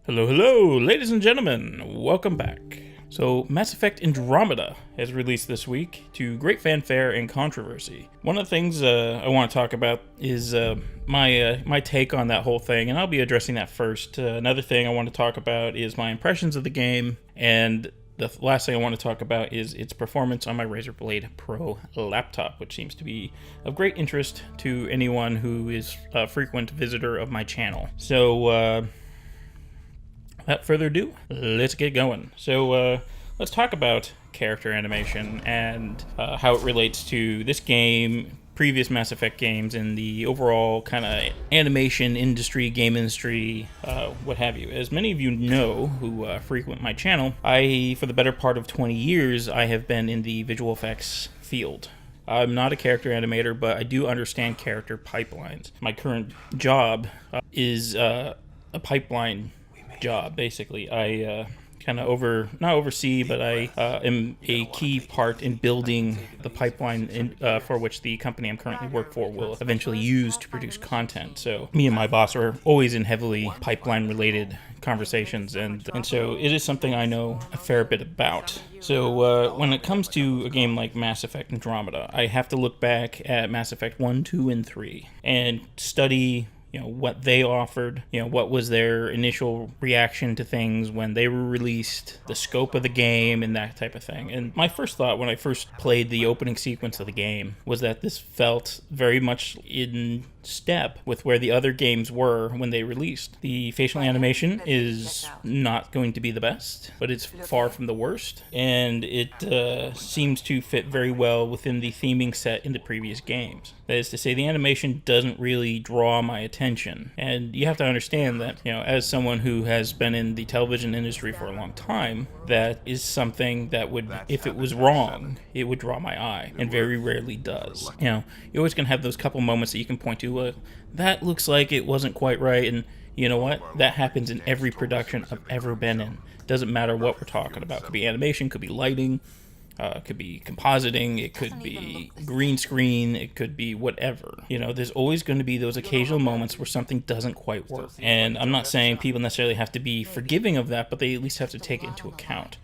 Hello, hello, ladies and gentlemen, welcome back. So, Mass Effect Andromeda has released this week to great fanfare and controversy. One of the things I want to talk about is my take on that whole thing, and I'll be addressing that first. Another thing I want to talk about is my impressions of the game, and the last thing I want to talk about is its performance on my Razerblade Pro laptop, which seems to be of great interest to anyone who is a frequent visitor of my channel. So, without further ado, let's get going. So let's talk about character animation and how it relates to this game, previous Mass Effect games, and the overall kind of animation industry, game industry, what have you. As many of you know who frequent my channel, for the better part of 20 years, I have been in the visual effects field. I'm not a character animator, but I do understand character pipelines. My current job is a pipeline job. Basically, I kind of not oversee, but I am a key part in building the pipeline for which the company I'm currently work for will eventually use to produce content. So me and my boss are always in heavily pipeline related conversations, and so it is something I know a fair bit about. So when it comes to a game like Mass Effect Andromeda, I have to look back at Mass Effect 1, 2, and 3 and study what they offered, what was their initial reaction to things when they were released, the scope of the game, and that type of thing. And my first thought when I first played the opening sequence of the game was that this felt very much in step with where the other games were when they released. The facial animation is not going to be the best, but it's far from the worst, and it seems to fit very well within the theming set in the previous games. That is to say, the animation doesn't really draw my attention, and you have to understand that, as someone who has been in the television industry for a long time, that is something that would, if it was wrong, it would draw my eye, and very rarely does. You're always going to have those couple moments that you can point to, that looks like it wasn't quite right, and you know what? That happens in every production I've ever been in. Doesn't matter what we're talking about. It could be animation, could be lighting, it could be compositing, it could be green screen, it could be whatever. There's always going to be those occasional moments where something doesn't quite work. And I'm not saying people necessarily have to be forgiving of that, but they at least have to take it into account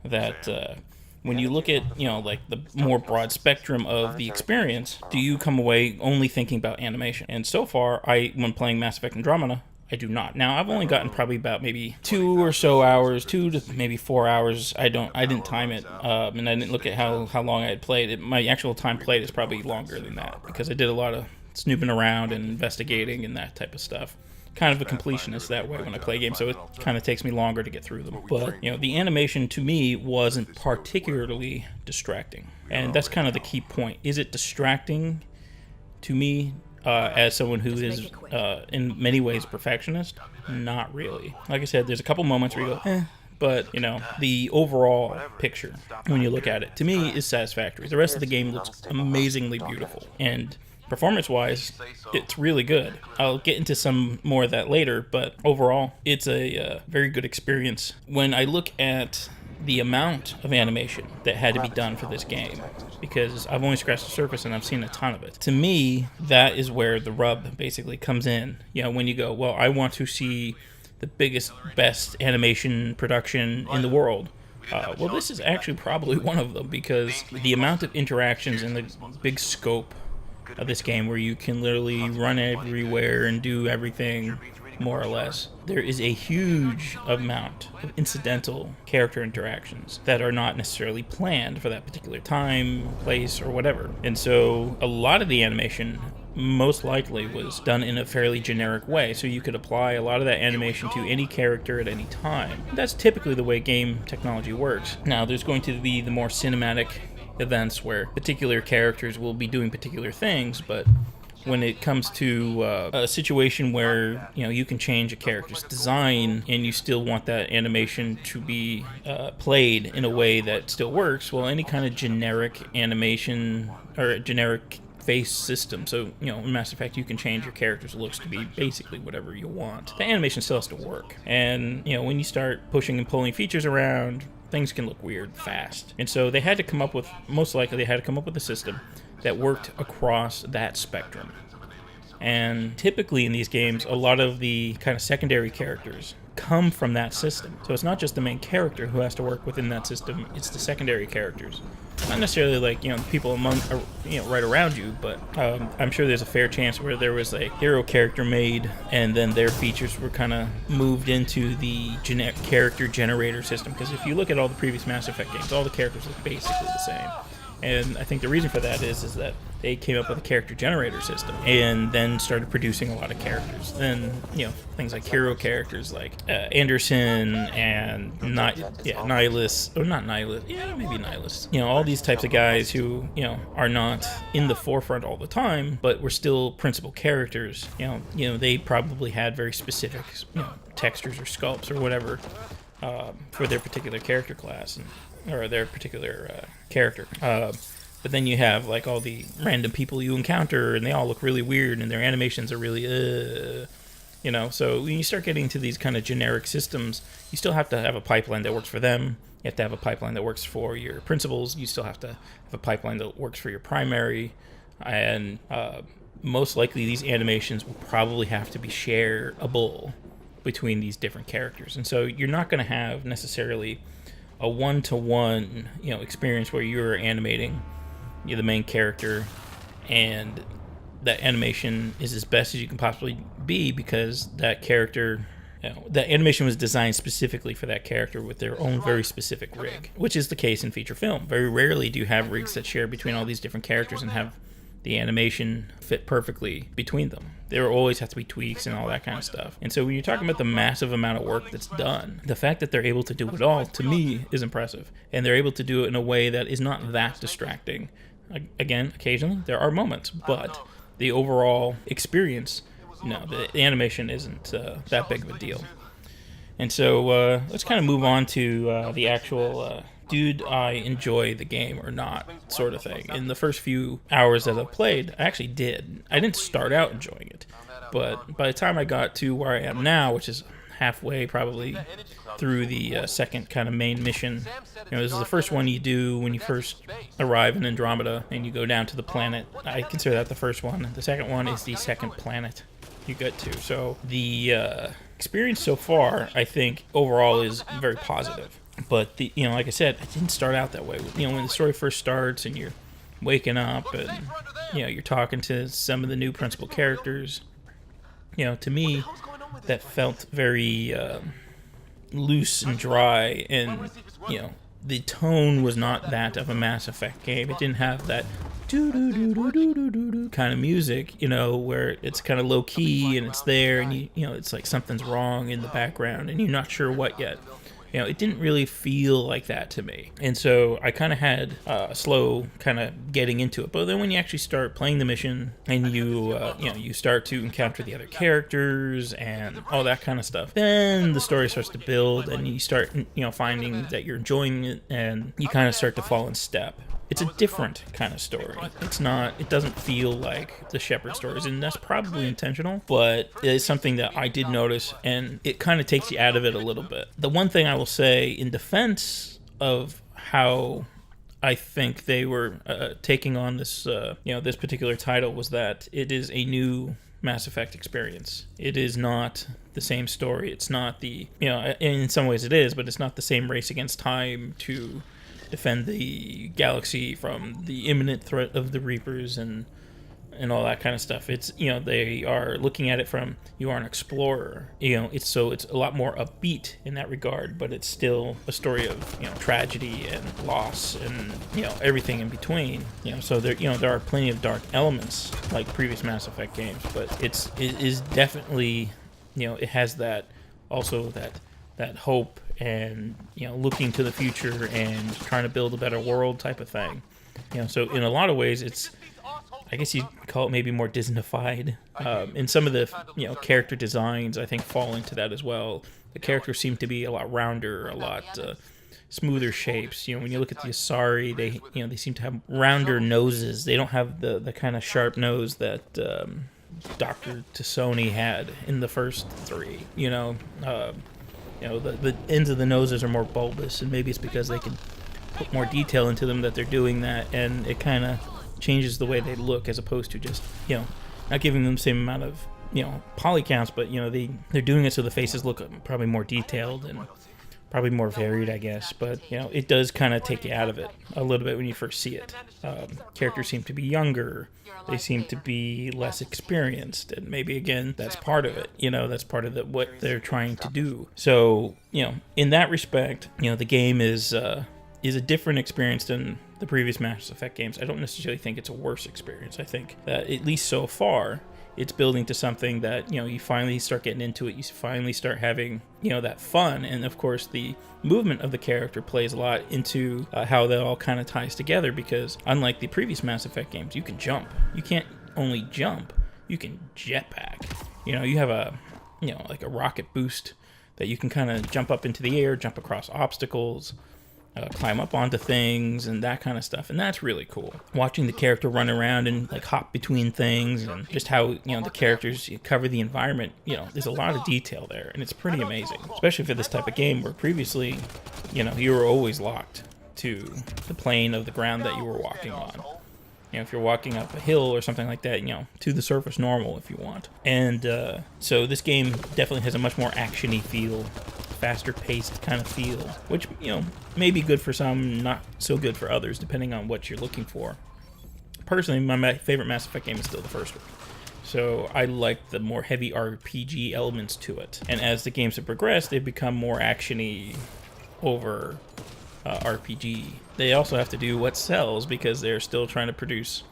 that when you look at, like the more broad spectrum of the experience, do you come away only thinking about animation? And so far, when playing Mass Effect Andromeda, I do not. Now, I've only gotten probably about maybe 2 or so hours, 2 to maybe 4 hours. I didn't time it, and I didn't look at how long I had played it. My actual time played is probably longer than that, because I did a lot of snooping around and investigating and that type of stuff. Kind of a completionist that way when I play games, so it kind of takes me longer to get through them. But, the animation to me wasn't particularly distracting. And that's kind of the key point. Is it distracting to me as someone who is, in many ways, a perfectionist? Not really. Like I said, there's a couple moments where you go, but, the overall picture, when you look at it, to me, is satisfactory. The rest of the game looks amazingly beautiful. And performance-wise, it's really good. I'll get into some more of that later, but overall, it's a very good experience. When I look at the amount of animation that had to be done for this game, because I've only scratched the surface and I've seen a ton of it, to me, that is where the rub basically comes in. When you go, well, I want to see the biggest, best animation production in the world. Well, this is actually probably one of them, because the amount of interactions and the big scope of this game, where you can literally run everywhere and do everything, more or less. There is a huge amount of incidental character interactions that are not necessarily planned for that particular time, place, or whatever. And so a lot of the animation most likely was done in a fairly generic way, so you could apply a lot of that animation to any character at any time. That's typically the way game technology works. Now, there's going to be the more cinematic events where particular characters will be doing particular things, but when it comes to a situation where you can change a character's design and you still want that animation to be played in a way that still works, well, any kind of generic animation or generic face system, so in Mass Effect you can change your character's looks to be basically whatever you want. The animation still has to work, and when you start pushing and pulling features around, things can look weird fast. And so they had to come up with, most likely they had to come up with a system that worked across that spectrum. And typically in these games, a lot of the kind of secondary characters come from that system. So it's not just the main character who has to work within that system, it's the secondary characters. Not necessarily like, people among, right around you, but I'm sure there's a fair chance where there was a hero character made and then their features were kind of moved into the character generator system. Because if you look at all the previous Mass Effect games, all the characters look basically the same. And I think the reason for that is that they came up with a character generator system and then started producing a lot of characters. Then, things like hero characters like Anderson and Nihilus, or not Nihilus, maybe Nihilus. All these types of guys who, are not in the forefront all the time, but were still principal characters. They probably had very specific, textures or sculpts or whatever for their particular character class or their particular character. But then you have like all the random people you encounter and they all look really weird and their animations are really so when you start getting into these kind of generic systems, you still have to have a pipeline that works for them. You have to have a pipeline that works for your principals. You still have to have a pipeline that works for your primary, and most likely these animations will probably have to be shareable between these different characters. And so you're not going to have necessarily a one-to-one experience where you're animating the main character and that animation is as best as you can possibly be, because that character, that animation was designed specifically for that character with their own very specific rig, which is the case in feature film. Very rarely do you have rigs that share between all these different characters and have the animation fit perfectly between them. There always has to be tweaks and all that kind of stuff. And so when you're talking about the massive amount of work that's done, the fact that they're able to do it all, to me, is impressive. And they're able to do it in a way that is not that distracting. Again, occasionally there are moments, but the overall experience, the animation isn't that big of a deal. And so let's kind of move on to the actual did I enjoy the game or not sort of thing. In the first few hours that I played, I actually did. I didn't start out enjoying it, but by the time I got to where I am now, which is halfway probably through the second kind of main mission. This is the first one you do when you first arrive in Andromeda and you go down to the planet. I consider that the first one. The second one is the second planet you get to. So the experience so far, I think, overall is very positive. But, like I said, it didn't start out that way. When the story first starts and you're waking up and, you're talking to some of the new principal characters, to me, that felt very loose and dry, and the tone was not that of a Mass Effect game. It didn't have that do kind of music, where it's kind of low key and it's there, and it's like something's wrong in the background and you're not sure what yet. It didn't really feel like that to me. And so I kind of had a slow kind of getting into it. But then when you actually start playing the mission and you start to encounter the other characters and all that kind of stuff, then the story starts to build and you start, finding that you're enjoying it and you kind of start to fall in step. It's a different kind of story. It doesn't feel like the Shepard stories, and that's probably intentional, but it's something that I did notice, and it kind of takes you out of it a little bit. The one thing I will say in defense of how I think they were taking on this, this particular title, was that it is a new Mass Effect experience. It is not the same story. It's not in some ways it is, but it's not the same race against time to defend the galaxy from the imminent threat of the Reapers and all that kind of stuff. It's they are looking at it from, you are an explorer. It's a lot more upbeat in that regard, but it's still a story of tragedy and loss and everything in between. So there are plenty of dark elements like previous Mass Effect games, but it is definitely it has that hope and looking to the future and trying to build a better world type of thing. So in a lot of ways it's, I guess you'd call it maybe more Disney-fied. And some of the character designs I think fall into that as well. The characters seem to be a lot rounder, a lot smoother shapes. When you look at the Asari, they seem to have rounder noses. They don't have the kind of sharp nose that Dr. Tassoni had in the first three. The ends of the noses are more bulbous, and maybe it's because they can put more detail into them that they're doing that, and it kind of changes the way they look as opposed to just, not giving them the same amount of, poly counts, but, they're doing it so the faces look probably more detailed and probably more varied, I guess. But, it does kind of take you out of it a little bit when you first see it. Characters seem to be younger. They seem to be less experienced. And maybe, again, that's part of it. That's part of what they're trying to do. So, in that respect, the game is a different experience than the previous Mass Effect games. I don't necessarily think it's a worse experience. I think that, at least so far, it's building to something that, you finally start getting into it. You finally start having, that fun. And of course, the movement of the character plays a lot into how that all kind of ties together, because unlike the previous Mass Effect games, you can jump. You can't only jump, you can jetpack. You have like a rocket boost that you can kind of jump up into the air, jump across obstacles, climb up onto things and that kind of stuff, and that's really cool. Watching the character run around and like hop between things, and just how the characters cover the environment. There's a lot of detail there, and it's pretty amazing, especially for this type of game where previously, you were always locked to the plane of the ground that you were walking on. If you're walking up a hill or something like that, to the surface normal if you want. And so this game definitely has a much more action-y feel, faster paced kind of feel, which, may be good for some, not so good for others, depending on what you're looking for. Personally, my favorite Mass Effect game is still the first one. So I like the more heavy RPG elements to it. And as the games have progressed, they've become more action-y over RPG. They also have to do what sells, because they're still trying to produce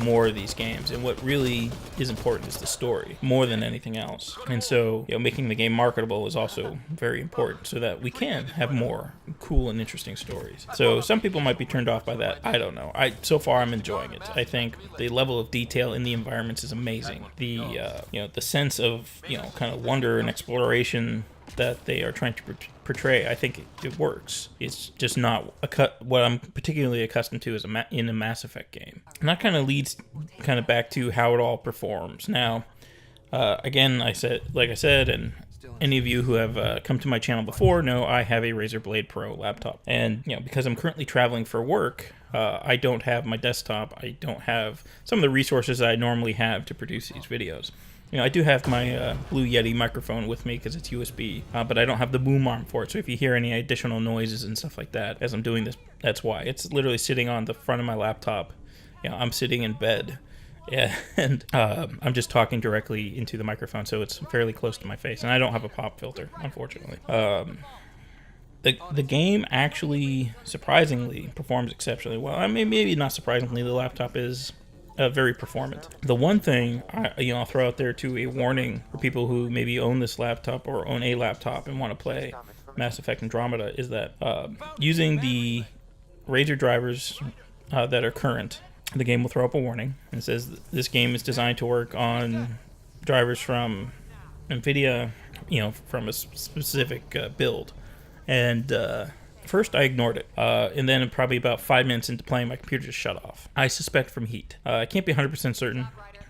more of these games, and what really is important is the story more than anything else. And so, making the game marketable is also very important, so that we can have more cool and interesting stories. So some people might be turned off by that. I don't know. So far I'm enjoying it. I think the level of detail in the environments is amazing. The the sense of kind of wonder and exploration that they are trying to portray, I think it works. It's just not what I'm particularly accustomed to in a Mass Effect game. And that kind of leads back to how it all performs. Now, again, like I said, and any of you who have come to my channel before know I have a Razerblade Pro laptop. And, because I'm currently traveling for work, I don't have my desktop. I don't have some of the resources that I normally have to produce these videos. I do have my Blue Yeti microphone with me because it's USB, but I don't have the boom arm for it. So if you hear any additional noises and stuff like that as I'm doing this, that's why. It's literally sitting on the front of my laptop. I'm sitting in bed, and I'm just talking directly into the microphone, so it's fairly close to my face. And I don't have a pop filter, unfortunately. The game actually, surprisingly, performs exceptionally well. I mean, maybe not surprisingly, the laptop is very performant. The one thing I'll throw out there to a warning for people who maybe own this laptop or own a laptop and want to play Mass Effect Andromeda is that using the Razer drivers that are current, the game will throw up a warning and it says this game is designed to work on drivers from NVIDIA, from a specific build. And first, I ignored it, and then probably about 5 minutes into playing, my computer just shut off. I suspect from heat. I can't be 100% certain.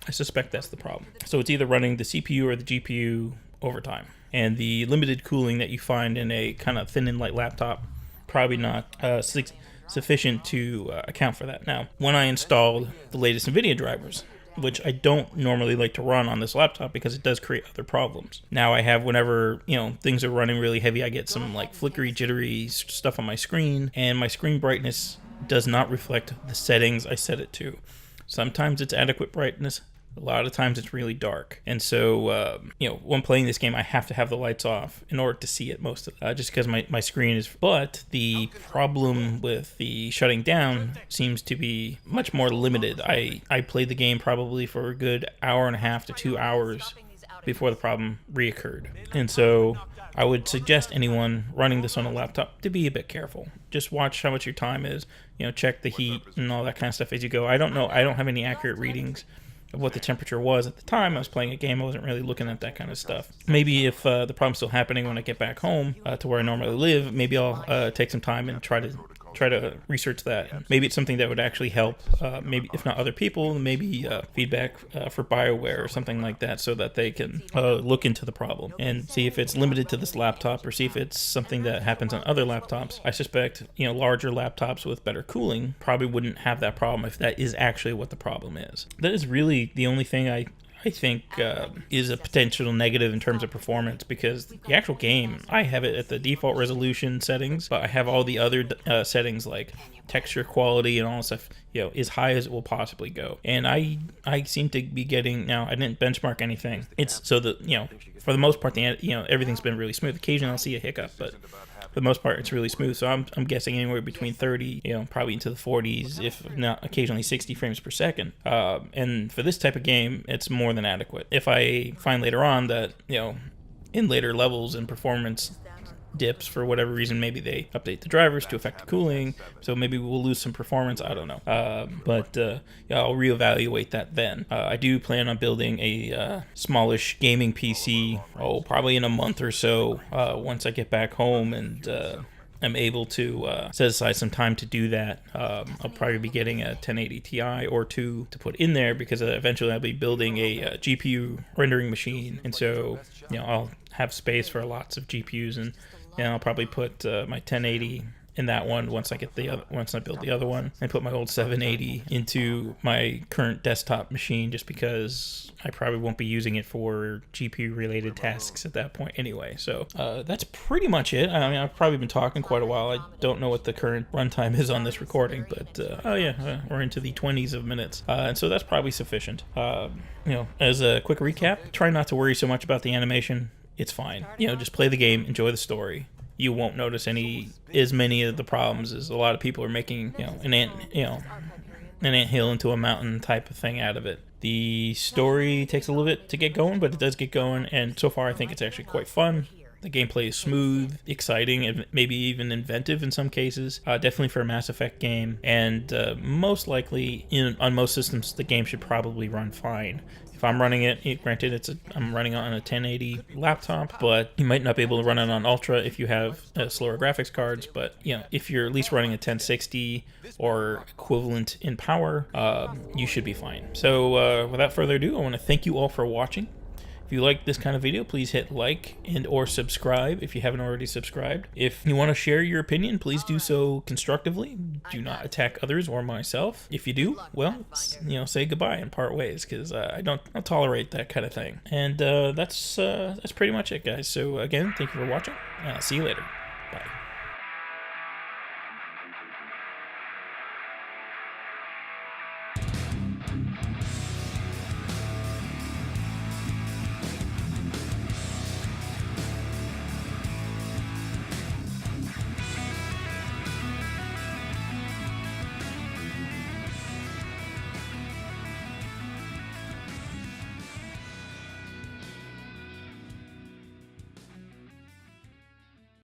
I suspect that's the problem. So it's either running the CPU or the GPU overtime. And the limited cooling that you find in a kind of thin and light laptop, probably not sufficient to account for that. Now, when I installed the latest NVIDIA drivers, which I don't normally like to run on this laptop because it does create other problems. Now I have, whenever, things are running really heavy, I get some like flickery, jittery stuff on my screen, and my screen brightness does not reflect the settings I set it to. Sometimes it's adequate brightness, a lot of times it's really dark. And so, when playing this game, I have to have the lights off in order to see it most of it, just because my screen is... But the problem with the shutting down seems to be much more limited. I played the game probably for a good hour and a half to 2 hours before the problem reoccurred. And so I would suggest anyone running this on a laptop to be a bit careful. Just watch how much your time is, check the heat and all that kind of stuff as you go. I don't know. I don't have any accurate readings of what the temperature was at the time I was playing a game. I wasn't really looking at that kind of stuff. Maybe if the problem's still happening when I get back home to where I normally live, maybe I'll take some time and try to research that. Maybe it's something that would actually help, maybe if not other people, maybe feedback for BioWare or something like that, so that they can look into the problem and see if it's limited to this laptop or see if it's something that happens on other laptops. I suspect, larger laptops with better cooling probably wouldn't have that problem if that is actually what the problem is. That is really the only thing I I think is a potential negative in terms of performance, because the actual game, I have it at the default resolution settings, but I have all the other settings like texture quality and all that stuff, as high as it will possibly go. And I seem to be getting, now I didn't benchmark anything. It's so that, for the most part, everything's been really smooth. Occasionally I'll see a hiccup, but for the most part, it's really smooth. So I'm guessing anywhere between 30, probably into the 40s, if not occasionally 60 frames per second. And for this type of game, it's more than adequate. If I find later on that, in later levels and performance dips for whatever reason, maybe they update the drivers to affect the cooling, so maybe we'll lose some performance, I don't know. But I'll reevaluate that then. I do plan on building a smallish gaming PC, probably in a month or so, once I get back home and I'm able to set aside some time to do that. I'll probably be getting a 1080 Ti or two to put in there, because eventually I'll be building a GPU rendering machine, and so I'll have space for lots of GPUs, and I'll probably put my 1080 in that one once I build the other one, and put my old 780 into my current desktop machine, just because I probably won't be using it for GPU related tasks at that point anyway. So that's pretty much it. I mean, I've probably been talking quite a while. I don't know what the current runtime is on this recording, but we're into the 20s of minutes, and so that's probably sufficient. As a quick recap, try not to worry so much about the animation. It's fine. Just play the game, enjoy the story. You won't notice as many of the problems as a lot of people are making, an anthill into a mountain type of thing out of it. The story takes a little bit to get going, but it does get going, and so far I think it's actually quite fun. The gameplay is smooth, exciting, and maybe even inventive in some cases. Definitely for a Mass Effect game, and most likely on most systems the game should probably run fine. If I'm running it, granted I'm running on a 1080 laptop, but you might not be able to run it on Ultra if you have slower graphics cards. But if you're at least running a 1060 or equivalent in power, you should be fine. So without further ado, I want to thank you all for watching. If you like this kind of video, please hit like and or subscribe if you haven't already subscribed. If you want to share your opinion, please do so constructively. Do not attack others or myself. If you do, well, say goodbye and part ways, because I'll tolerate that kind of thing. And that's pretty much it, guys. So again, thank you for watching. See you later. Bye.